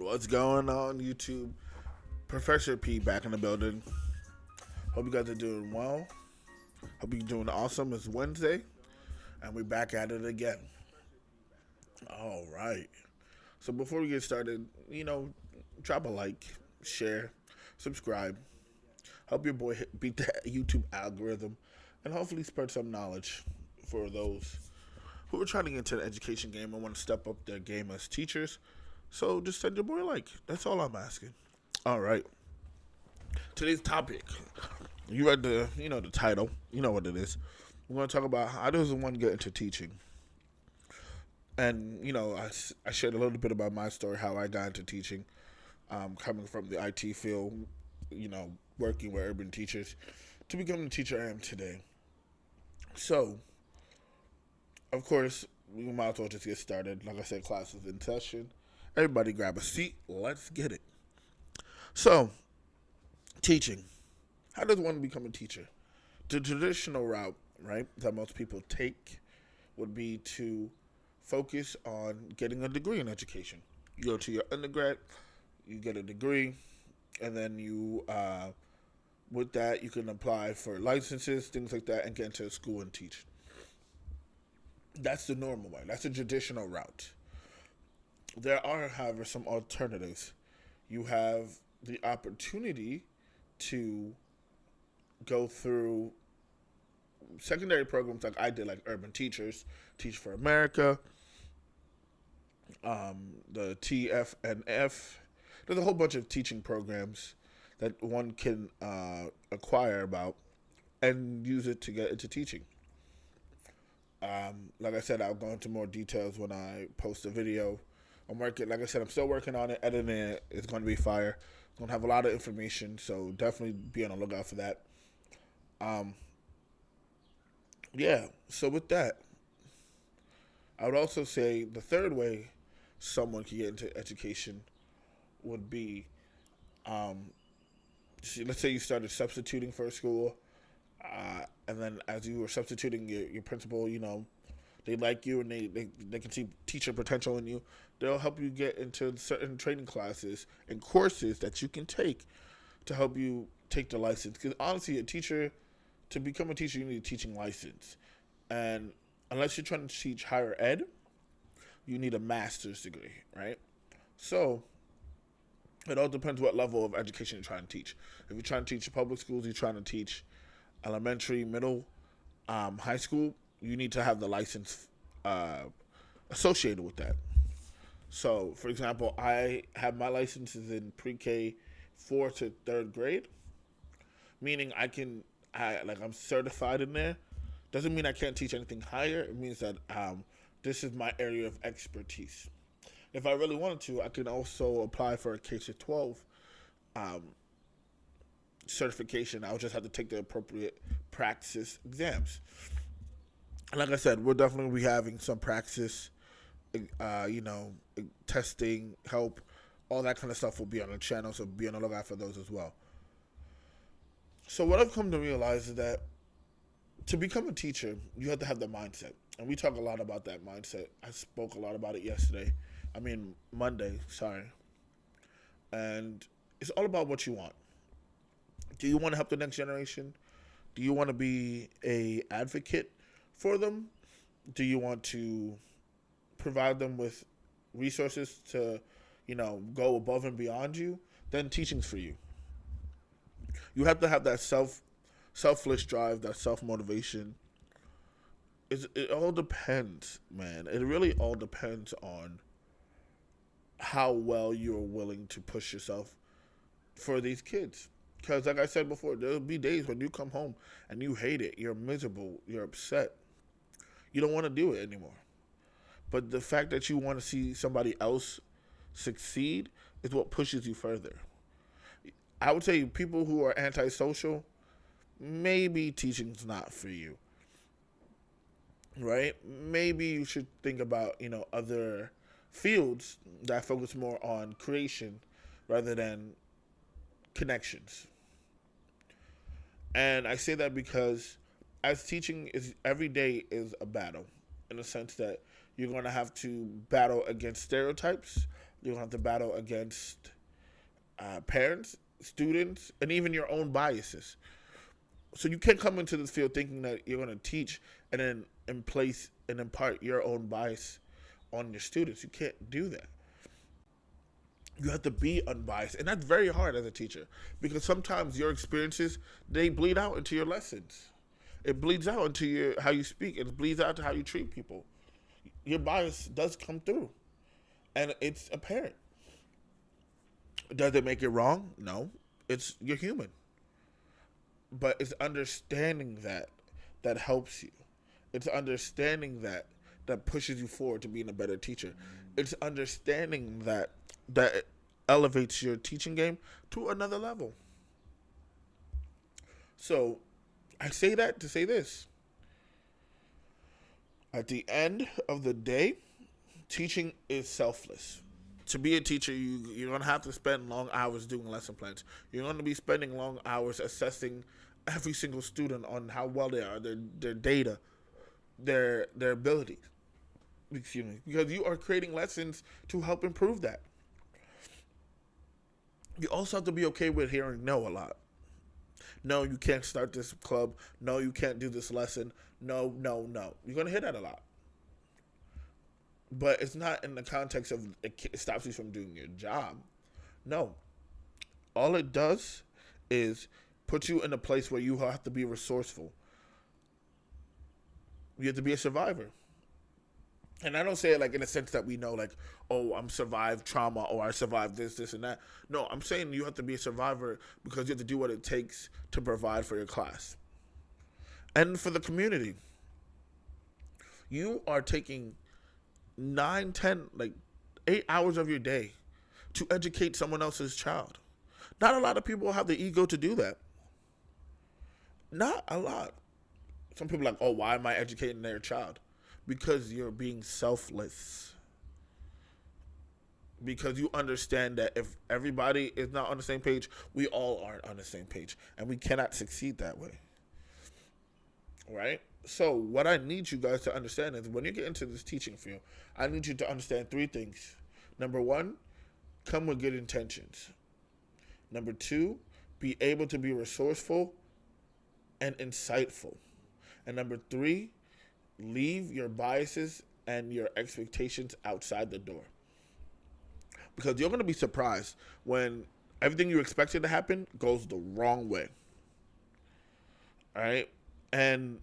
What's going on, YouTube? Professor P back in the building. Hope you guys are doing well. Hope you're doing awesome. It's Wednesday, and we're back at it again. All right. So before we get started, drop a like, share, subscribe. Help your boy beat the YouTube algorithm, and hopefully spread some knowledge for those who are trying to get into the education game and want to step up their game as teachers. So just send your boy a like. That's all I'm asking. All right. Today's topic. You read the title. You know what it is. We're going to talk about how does one get into teaching. And, I shared a little bit about my story, how I got into teaching, coming from the IT field, working with urban teachers, to become the teacher I am today. So, of course, we might as well just get started. Like I said, class is in session. Everybody grab a seat. Let's get it. So, teaching. How does one become a teacher? The traditional route, right, that most people take would be to focus on getting a degree in education. You go to your undergrad, you get a degree, and then with that, you can apply for licenses, things like that, and get into a school and teach. That's the normal way. That's the traditional route. There are, however, some alternatives. You have the opportunity to go through secondary programs like I did, like Urban Teachers, Teach for America, the TFNF. There's a whole bunch of teaching programs that one can acquire about and use it to get into teaching. Like I said, I'll go into more details when I post a video. Like I said, I'm still working on it. Editing it is going to be fire. It's going to have a lot of information, so definitely be on the lookout for that. So with that, I would also say the third way someone can get into education would be, let's say you started substituting for a school, and then as you were substituting, your principal, they like you and they can see teacher potential in you. They'll help you get into certain training classes and courses that you can take to help you take the license. Because honestly, to become a teacher, you need a teaching license. And unless you're trying to teach higher ed, you need a master's degree, right? So it all depends what level of education you're trying to teach. If you're trying to teach public schools, you're trying to teach elementary, middle, high school, you need to have the license associated with that. So, for example, I have my licenses in pre-K 4 to 3rd grade, meaning I'm certified in there. Doesn't mean I can't teach anything higher. It means that this is my area of expertise. If I really wanted to, I can also apply for a K-12 certification. I would just have to take the appropriate praxis exams. Like I said, we'll definitely be having some praxis, testing, help, all that kind of stuff will be on the channel, so be on the lookout for those as well. So what I've come to realize is that to become a teacher, you have to have the mindset. And we talk a lot about that mindset. I spoke a lot about it Monday, sorry. And it's all about what you want. Do you want to help the next generation? Do you want to be an advocate for them? Do you want to provide them with resources to, go above and beyond you? Then teaching's for you. You have to have that selfless drive, that self-motivation. It all depends, man. It really all depends on how well you're willing to push yourself for these kids. Because, like I said before, there'll be days when you come home and you hate it. You're miserable. You're upset. You don't want to do it anymore. But the fact that you want to see somebody else succeed is what pushes you further. I would say people who are antisocial, maybe teaching's not for you, right? Maybe you should think about, other fields that focus more on creation rather than connections. And I say that because as teaching is every day is a battle in the sense that you're going to have to battle against stereotypes. You're going to have to battle against parents, students, and even your own biases. So you can't come into this field thinking that you're going to teach and then in place and impart your own bias on your students. You can't do that. You have to be unbiased, and that's very hard as a teacher because sometimes your experiences, they bleed out into your lessons. It bleeds out into how you speak. It bleeds out to how you treat people. Your bias does come through, and it's apparent. Does it make it wrong? No. You're human. But it's understanding that helps you. It's understanding that pushes you forward to being a better teacher. It's understanding that elevates your teaching game to another level. So I say that to say this. At the end of the day, teaching is selfless. To be a teacher, you're going to have to spend long hours doing lesson plans. You're going to be spending long hours assessing every single student on how well they are, their data, their abilities. Excuse me. Because you are creating lessons to help improve that. You also have to be okay with hearing no a lot. No, you can't start this club. No, you can't do this lesson. No, no, no. You're going to hear that a lot. But it's not in the context of it stops you from doing your job. No. All it does is put you in a place where you have to be resourceful. You have to be a survivor. And I don't say it like in a sense that we know like, oh, I'm survived trauma or I survived this, and that. No, I'm saying you have to be a survivor because you have to do what it takes to provide for your class. And for the community. You are taking 9, 10, 8 hours of your day to educate someone else's child. Not a lot of people have the ego to do that. Not a lot. Some people are like, oh, why am I educating their child? Because you're being selfless. Because you understand that if everybody is not on the same page, we all aren't on the same page. And we cannot succeed that way. Right? So what I need you guys to understand is when you get into this teaching field, I need you to understand 3 things. Number 1, come with good intentions. Number 2, be able to be resourceful and insightful. And number 3, leave your biases and your expectations outside the door. Because you're going to be surprised when everything you expected to happen goes the wrong way. All right? And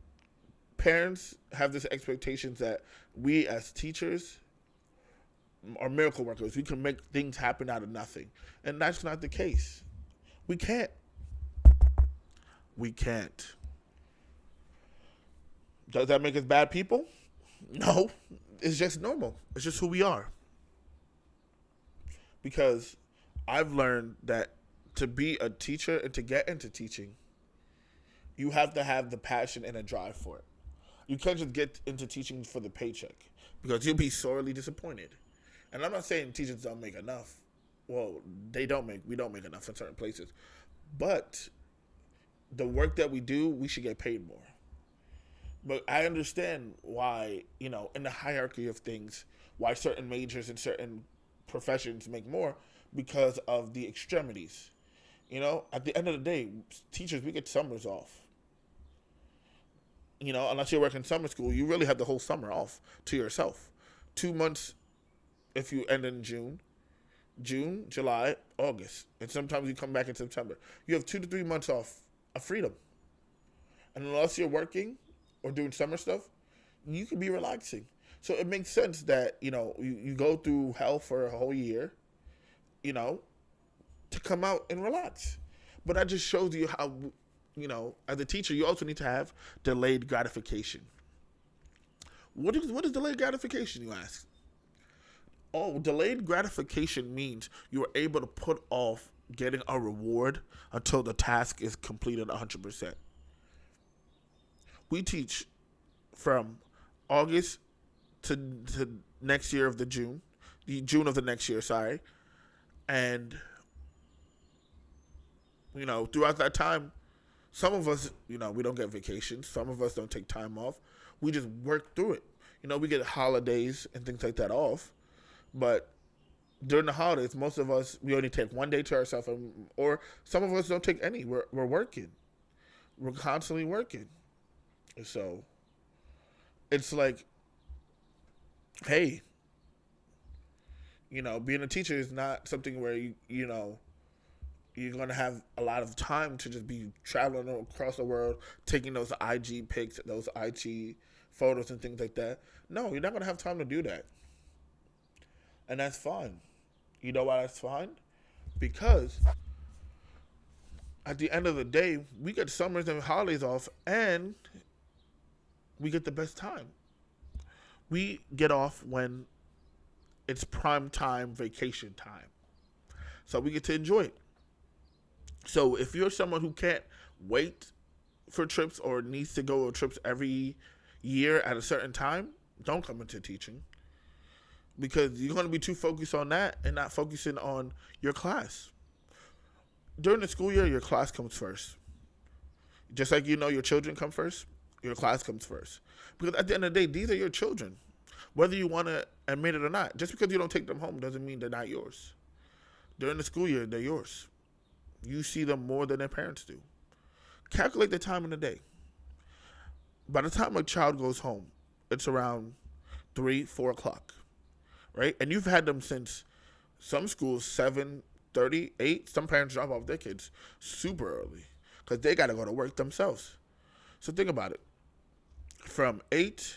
parents have this expectations that we as teachers are miracle workers. We can make things happen out of nothing. And that's not the case. We can't. We can't. Does that make us bad people? No. It's just normal. It's just who we are. Because I've learned that to be a teacher and to get into teaching, you have to have the passion and a drive for it. You can't just get into teaching for the paycheck because you'll be sorely disappointed. And I'm not saying teachers don't make enough. Well, we don't make enough in certain places. But the work that we do, we should get paid more. But I understand why, in the hierarchy of things, why certain majors and certain professions make more because of the extremities. At the end of the day, teachers, we get summers off. Unless you're working summer school, you really have the whole summer off to yourself. 2 months if you end in June, July, August. And sometimes you come back in September. You have 2 to 3 months off of freedom. And unless you're working or doing summer stuff, you could be relaxing. So it makes sense that, you go through hell for a whole year, you know, to come out and relax. But that just shows you how, as a teacher, you also need to have delayed gratification. What is delayed gratification, you ask? Oh, delayed gratification means you are able to put off getting a reward until the task is completed 100%. We teach from August to next year of the June of the next year, sorry. And, throughout that time, some of us, we don't get vacations. Some of us don't take time off. We just work through it. We get holidays and things like that off. But during the holidays, most of us, we only take one day to ourselves, or some of us don't take any. We're working. We're constantly working. So it's like, hey, being a teacher is not something where you're going to have a lot of time to just be traveling across the world, taking those IG pics, those IG photos and things like that. No, you're not going to have time to do that. And that's fine. You know why that's fine? Because at the end of the day, we get summers and holidays off, and we get the best time. We get off when it's prime time, vacation time. So we get to enjoy it. So if you're someone who can't wait for trips or needs to go on trips every year at a certain time, don't come into teaching. Because you're going to be too focused on that and not focusing on your class. During the school year, your class comes first. Just like your children come first, your class comes first. Because at the end of the day, these are your children. Whether you want to admit it or not. Just because you don't take them home doesn't mean they're not yours. During the school year, they're yours. You see them more than their parents do. Calculate the time in the day. By the time a child goes home, it's around 3, 4 o'clock. Right? And you've had them since some schools 7:30, 8. Some parents drop off their kids super early because they got to go to work themselves. So think about it. From 8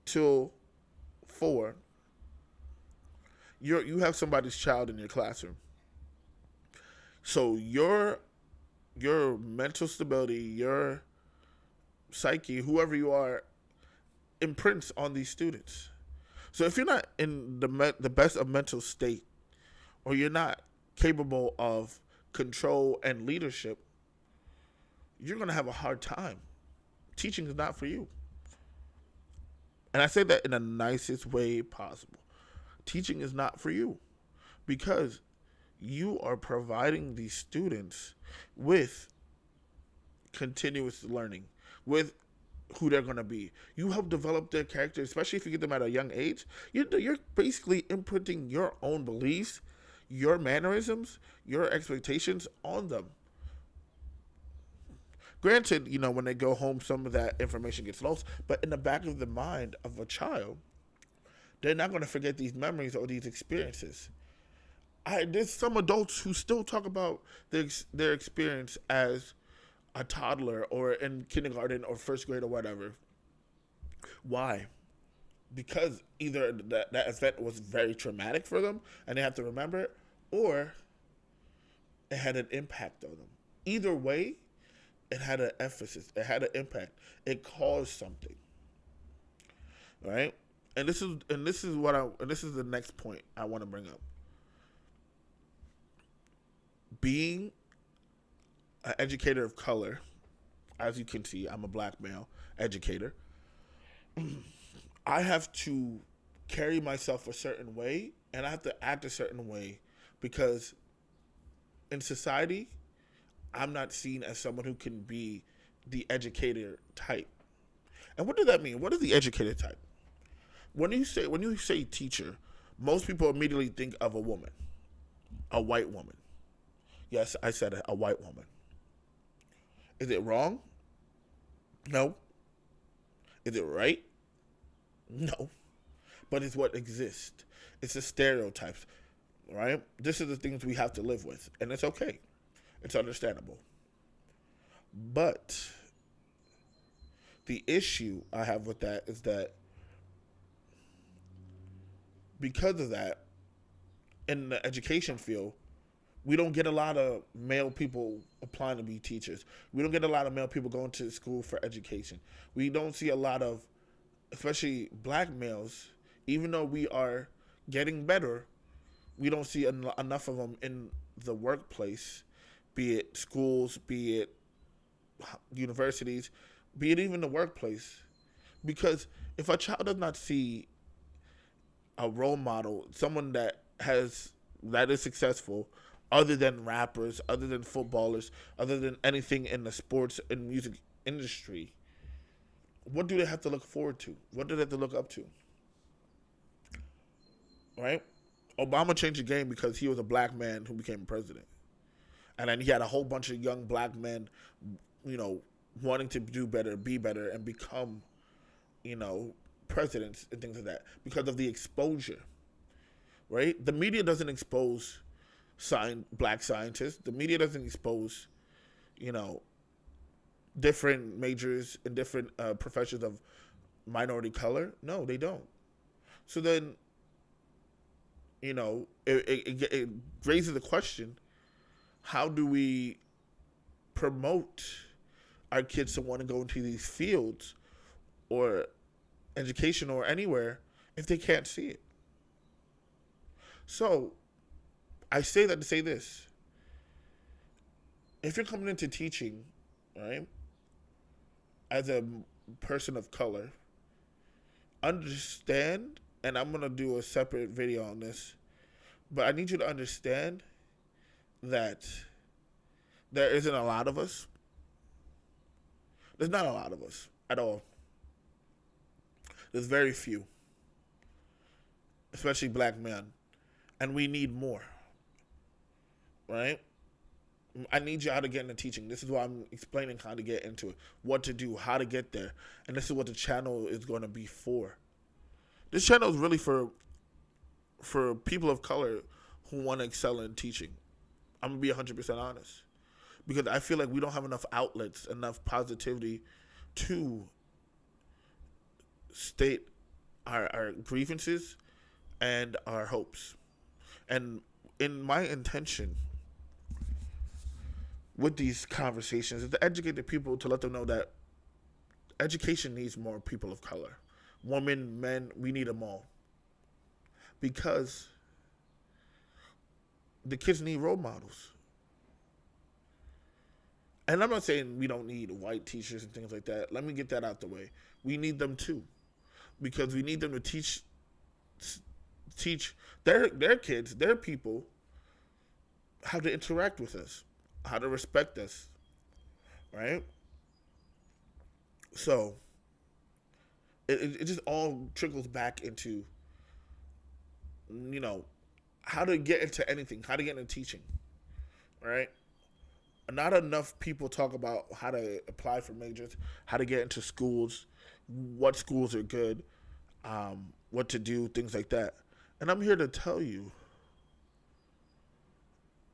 till 4, you have somebody's child in your classroom. So your mental stability, your psyche, whoever you are, imprints on these students. So if you're not in the best of mental state, or you're not capable of control and leadership, you're going to have a hard time. Teaching is not for you. And I say that in the nicest way possible. Teaching is not for you, because you are providing these students with continuous learning, with who they're going to be. You help develop their character, especially if you get them at a young age. You're basically imprinting your own beliefs, your mannerisms, your expectations on them. Granted, when they go home, some of that information gets lost, but in the back of the mind of a child, they're not going to forget these memories or these experiences. There's some adults who still talk about their experience as a toddler or in kindergarten or first grade or whatever. Why? Because either that event was very traumatic for them and they have to remember it, or it had an impact on them. Either way, it had an emphasis. It had an impact. It caused something. Right? And this is the next point I want to bring up. Being an educator of color, as you can see, I'm a black male educator. I have to carry myself a certain way, and I have to act a certain way, because in society, I'm not seen as someone who can be the educator type. And what does that mean? What is the educator type? When you say teacher, most people immediately think of a woman, a white woman. Yes, I said it, a white woman. Is it wrong? No. Is it right? No. But it's what exists. It's the stereotypes, right? This is the things we have to live with, and it's okay. It's understandable. But the issue I have with that is that because of that, in the education field, we don't get a lot of male people applying to be teachers. We don't get a lot of male people going to school for education. We don't see a lot of, especially black males, even though we are getting better, we don't see enough of them in the workplace, be it schools, be it universities, be it even the workplace. Because if a child does not see a role model, someone that is successful, other than rappers, other than footballers, other than anything in the sports and music industry, what do they have to look forward to? What do they have to look up to? Right? Obama changed the game because he was a black man who became president. And then he had a whole bunch of young black men, you know, wanting to do better, be better, and become, you know, presidents and things like that because of the exposure. Right? The media doesn't expose black scientists. The media doesn't expose, you know, different majors and different professions of minority color. No, they don't. So then, you know, it raises the question: how do we promote our kids to want to go into these fields or education or anywhere if they can't see it? So I say that to say this: if you're coming into teaching, right, as a person of color, understand, and I'm going to do a separate video on this, but I need you to understand that there isn't a lot of us. There's not a lot of us at all. There's very few, especially black men, and we need more, right? I need you how to get into teaching. This is why I'm explaining how to get into it, what to do, how to get there, and this is what the channel is going to be for. This channel is really for people of color who want to excel in teaching. I'm going to be 100% honest, because I feel like we don't have enough outlets, enough positivity to state our grievances and our hopes. And in my intention with these conversations is to educate the people, to let them know that education needs more people of color. Women, men, we need them all. Because the kids need role models. And I'm not saying we don't need white teachers and things like that. Let me get that out the way. We need them too. Because we need them to teach their kids, their people, how to interact with us, how to respect us, right? So it just all trickles back into, you know, how to get into anything, how to get into teaching, right? Not enough people talk about how to apply for majors, how to get into schools, what schools are good, what to do, things like that. And I'm here to tell you,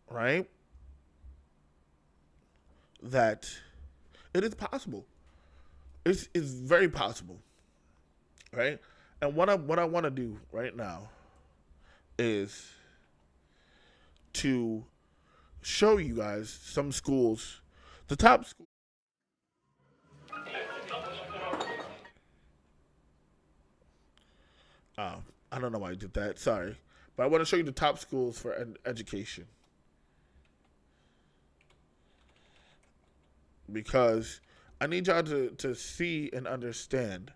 right, that it is possible. It's very possible, right? And what I want to do right now is to show you guys some schools, the top schools. I don't know why I did that. Sorry, but I want to show you the top schools for education, because I need y'all to see and understand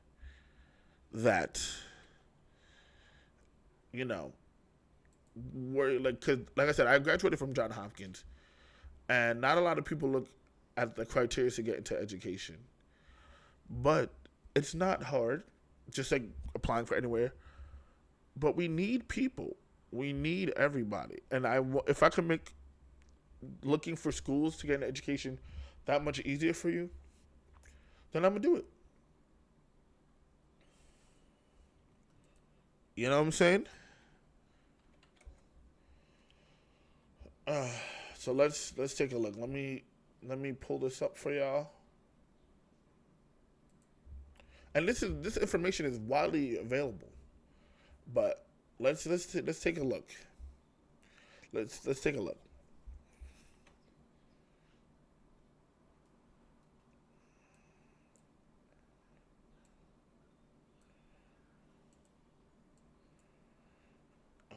that, you know, we're like, cause like I said, I graduated from Johns Hopkins, and not a lot of people look at the criteria to get into education, but it's not hard, just like applying for anywhere. But we need people. We need everybody. And if I can make looking for schools to get an education that much easier for you, then I'm gonna do it. You know what I'm saying? So let's take a look. Let me pull this up for y'all. And this information is widely available, but Let's take a look. Let's take a look. Oh,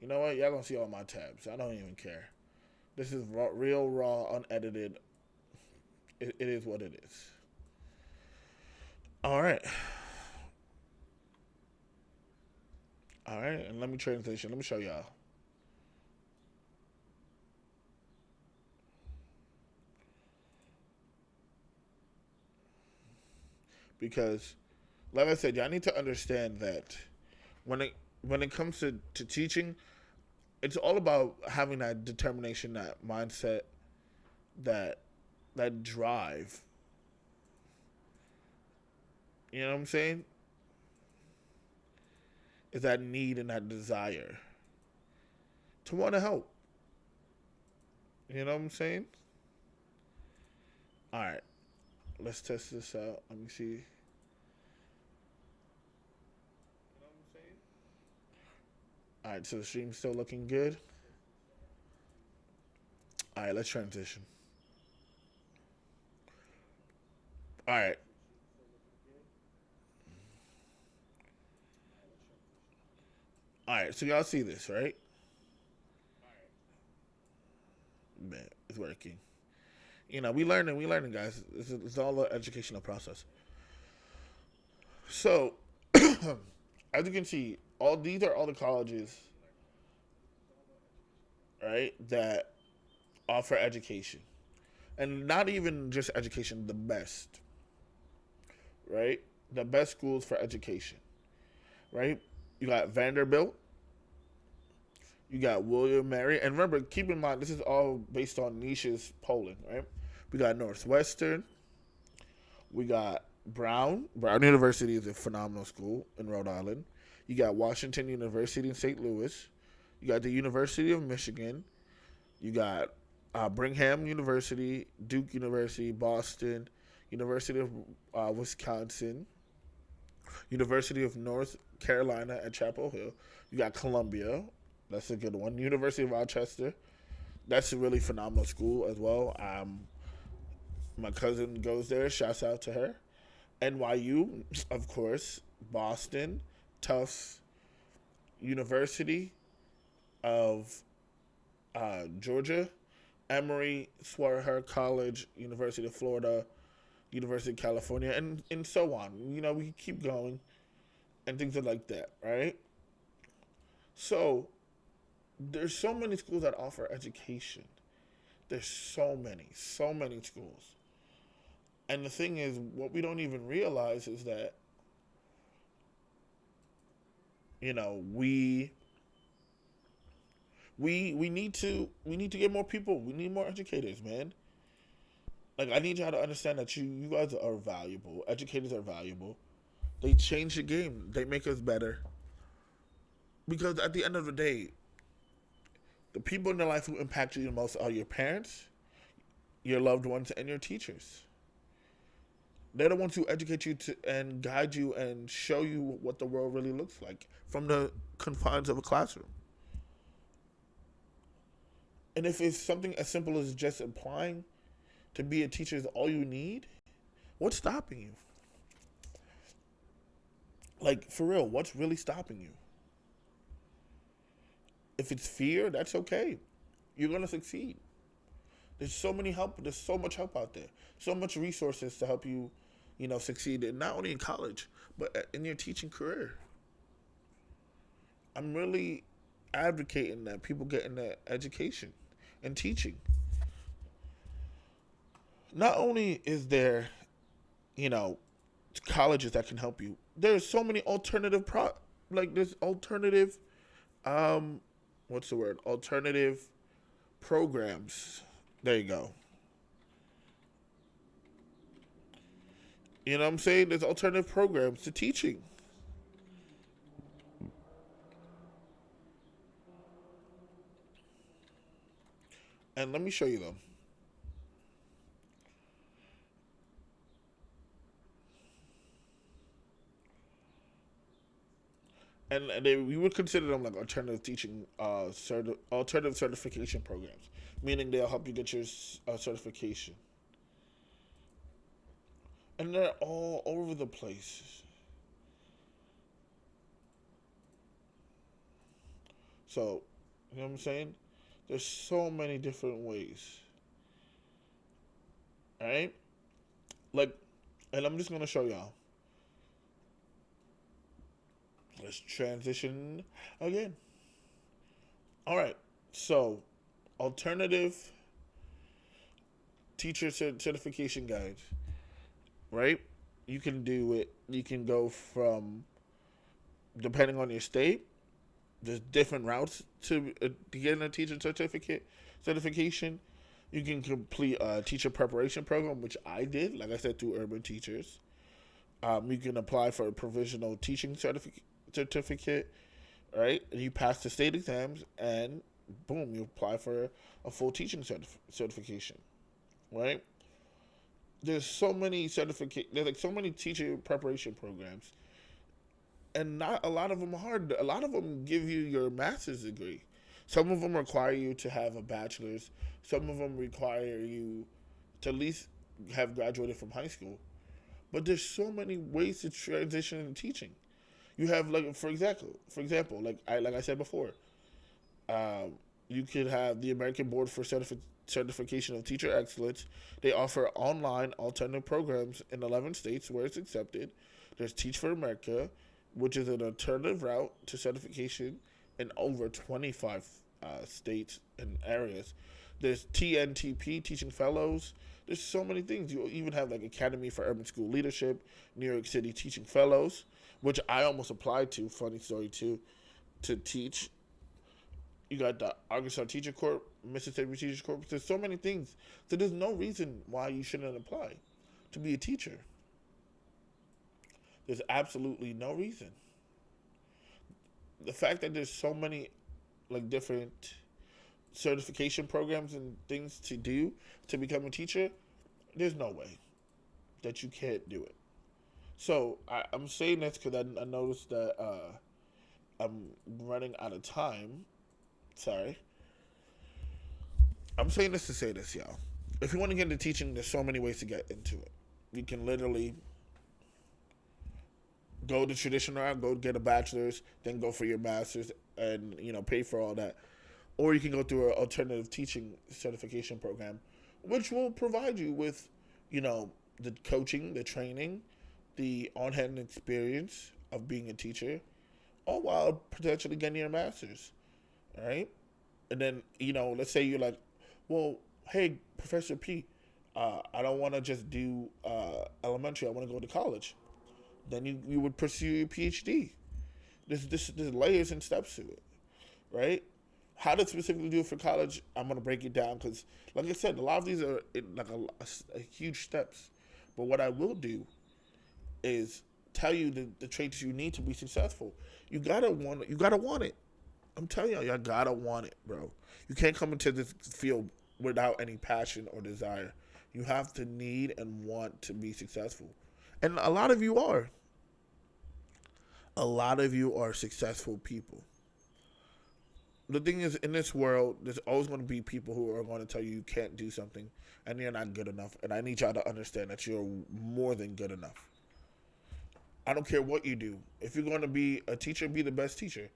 you know what? Y'all gonna see all my tabs. I don't even care. This is real, raw, unedited. It is what it is. All right, all right. And let me transition. Let me show y'all because, like I said, y'all need to understand that when it comes to teaching, it's all about having that determination, that mindset, that that drive. You know what I'm saying? Is that need and that desire to want to help. You know what I'm saying? All right, let's test this out. Let me see. You know what I'm saying? All right, so the stream's still looking good. All right, let's transition. All right, all right. So y'all see this, right? Man, it's working. You know, we learning, guys. It's all an educational process. So, as you can see, all these are all the colleges, right, that offer education, and not even just education, the best, right? The best schools for education, right? You got Vanderbilt, you got William Mary, and remember, keep in mind this is all based on niches polling, right? We got Northwestern, we got Brown. Brown University is a phenomenal school in Rhode Island. You got Washington University in St. Louis. You got the University of Michigan. You got Brigham University, Duke University, Boston, University of Wisconsin, University of North Carolina at Chapel Hill. You got Columbia. That's a good one. University of Rochester. That's a really phenomenal school as well. My cousin goes there. Shouts out to her. NYU, of course. Boston, Tufts University of Georgia, Emory Swarher College, University of Florida, University of California, and so on. You know, we keep going and things like that, right? So there's so many schools that offer education. There's so many schools. And the thing is, what we don't even realize is that, you know, we need to get more people. We need more educators, man. Like I need y'all to understand that you guys are valuable. Educators are valuable. They change the game. They make us better. Because at the end of the day, the people in your life who impact you the most are your parents, your loved ones, and your teachers. They're the ones who educate you to and guide you and show you what the world really looks like from the confines of a classroom. And if it's something as simple as just applying to be a teacher is all you need, what's stopping you? Like for real, what's really stopping you? If it's fear, that's okay. You're gonna succeed. There's so many help. There's so much help out there. So much resources to help you, you know, succeed. And not only in college, but in your teaching career. I'm really advocating that people get into education and teaching. Not only is there, you know, colleges that can help you. There's so many alternative like there's alternative what's the word? Alternative programs. There you go. You know what I'm saying? There's alternative programs to teaching. And let me show you them. and we would consider them like alternative teaching, alternative certification programs, meaning they'll help you get your certification, and they're all over the place. So, you know what I'm saying? There's so many different ways, all right? Like, and I'm just gonna show y'all. Let's transition again. All right. So, alternative teacher certification guides, right? You can do it. You can go from, depending on your state, there's different routes to getting a teacher certification. You can complete a teacher preparation program, which I did, like I said, through Urban Teachers. You can apply for a provisional teaching certificate, right? And you pass the state exams, and boom, you apply for a full teaching certification, right? There's so many There's like so many teacher preparation programs, and not a lot of them are hard. A lot of them give you your master's degree. Some of them require you to have a bachelor's. Some of them require you to at least have graduated from high school. But there's so many ways to transition into teaching. You have like, for example, like I said before, you could have the American Board for Certification of Teacher Excellence. They offer online alternative programs in 11 states where it's accepted. There's Teach for America, which is an alternative route to certification in over 25 states and areas. There's TNTP, Teaching Fellows. There's so many things. You even have like Academy for Urban School Leadership, New York City Teaching Fellows, which I almost applied to, funny story too, to teach. You got the Arkansas Teacher Corp, Mississippi Teacher Corp. There's so many things. So there's no reason why you shouldn't apply to be a teacher. There's absolutely no reason. The fact that there's so many like different certification programs and things to do to become a teacher, there's no way that you can't do it. So I'm saying this because I noticed that I'm running out of time. Sorry. I'm saying this to say this, y'all. If you want to get into teaching, there's so many ways to get into it. You can literally go the traditional route, go get a bachelor's, then go for your master's, and pay for all that. Or you can go through an alternative teaching certification program, which will provide you with, the coaching, the training, the on-hand experience of being a teacher, all while potentially getting your master's. All right? And then, let's say you're like, well, hey, Professor P, I don't want to just do elementary. I want to go to college. Then you would pursue your PhD. There's layers and steps to it, right? How to specifically do it for college, I'm going to break it down because, like I said, a lot of these are like a huge steps. But what I will do is tell you the traits you need to be successful. You gotta want it. You gotta want it. I'm telling y'all gotta want it, bro. You can't come into this field without any passion or desire. You have to need and want to be successful. And a lot of you are. A lot of you are successful people. The thing is, in this world, there's always going to be people who are going to tell you can't do something and you're not good enough. And I need y'all to understand that you're more than good enough. I don't care what you do. If you're going to be a teacher, be the best teacher.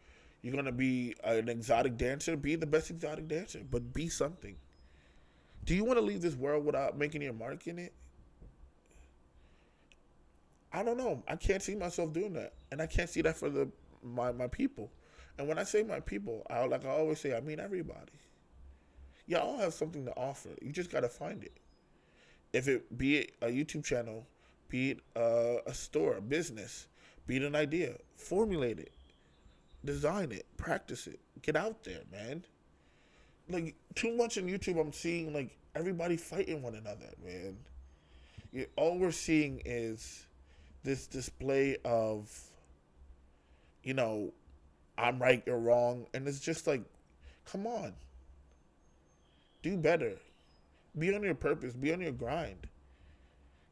You're going to be an exotic dancer, be the best exotic dancer. But be something. Do you want to leave this world without making your mark in it? I don't know. I can't see myself doing that. And I can't see that for my people. And when I say my people, I always say, I mean everybody. Y'all all have something to offer. You just got to find it. Be it a YouTube channel, be it a store, a business, be it an idea, formulate it, design it, practice it, get out there, man. Like, too much on YouTube, I'm seeing, like, everybody fighting one another, man. All we're seeing is this display of, I'm right, you're wrong. And it's just like, come on. Do better. Be on your purpose. Be on your grind.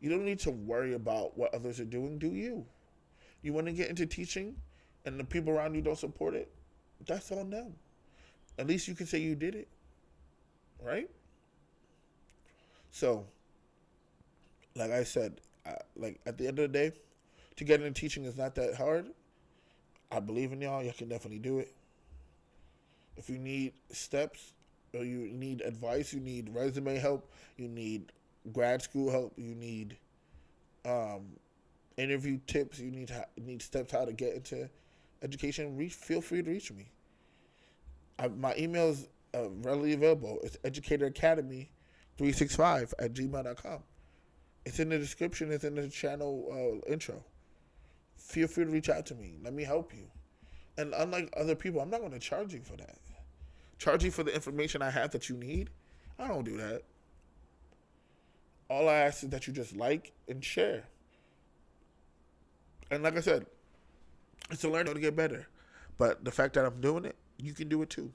You don't need to worry about what others are doing. Do you? You want to get into teaching? and the people around you don't support it, that's on them. At least you can say you did it, right? So, like I said, like at the end of the day, to get into teaching is not that hard. I believe in y'all. Y'all can definitely do it. If you need steps, or you need advice, you need resume help, you need grad school help, you need um, interview tips, you need steps how to get into education, feel free to reach me. My email is readily available. It's educatoracademy365@gmail.com. It's in the description. It's in the channel intro. Feel free to reach out to me. Let me help you. And unlike other people, I'm not going to charge you for that. Charge you for the information I have that you need? I don't do that. All I ask is that you just like and share. And like I said, it's a learning to get better. But the fact that I'm doing it, you can do it too.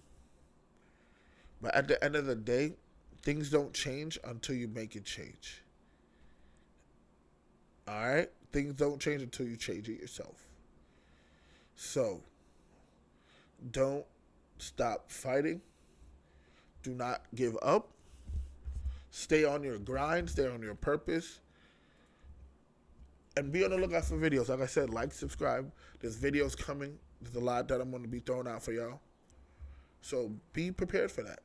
But at the end of the day, things don't change until you make it change. Alright? Things don't change until you change it yourself. So, don't stop fighting. Do not give up. Stay on your grind. Stay on your purpose. And be on the lookout for videos. Like I said, like, subscribe. There's videos coming. There's a lot that I'm going to be throwing out for y'all. So be prepared for that.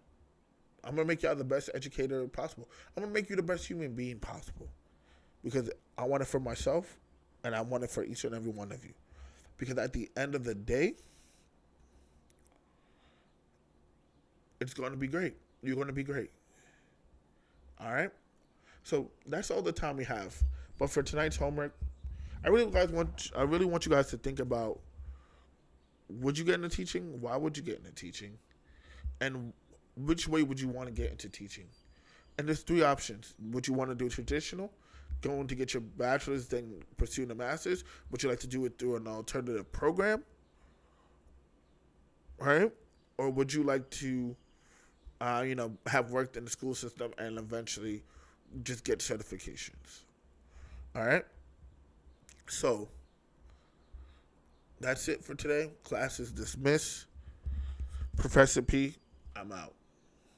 I'm going to make y'all the best educator possible. I'm going to make you the best human being possible. Because I want it for myself, and I want it for each and every one of you. Because at the end of the day, it's going to be great. You're going to be great. All right? So that's all the time we have. But for tonight's homework, I really want you guys to think about, would you get into teaching? Why would you get into teaching? And which way would you want to get into teaching? And there's 3 options. Would you want to do traditional, going to get your bachelor's, then pursue the master's? Would you like to do it through an alternative program? Right? Or would you like to, have worked in the school system and eventually just get certifications? All right? So, that's it for today. Class is dismissed. Professor P, I'm out.